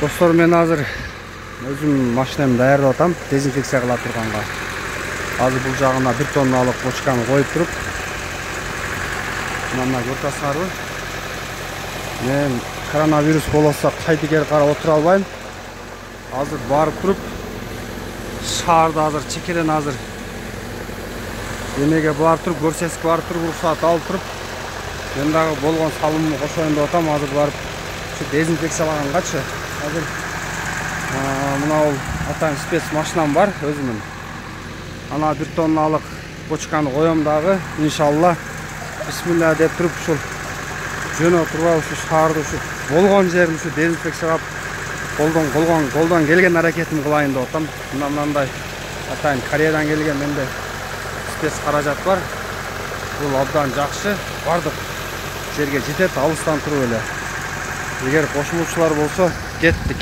Dostlar, men azыр өзüm машинамды даярдап атам, дезинфекция кыла турганга. Азыр бул жагына 1 тонналык бочканы коюп туруп, мына көрүп атасыңарбы? Мен коронавирус болса кайдыгер карап отура албайм. Азыр барып туруп, шаарда азыр чекерен азыр эмеге барып туруп, көрсөтүп барып туруп, уруксат алып туруп, мен дагы болгон салымымды кошоюн деп атам. Азыр барып ушу дезинфекциялагангачы азыр мына ол атайын спец машинам бар өзүмүн. Ана 1 тонналык бочканы коем дагы, иншалла. Бисмилла деп туруп ушул жөнө турбай ушу шаарды ушу болгон жерин ушу дезинфекциялап колдон келген аракетимди кылайын деп атам. Мындай атайын Кореядан келген менде спец каражат бар. Бул абдан жакшы, бардык жерге жетет, алыстан туруп эле. Эгер кошумчулар болсо кеттик.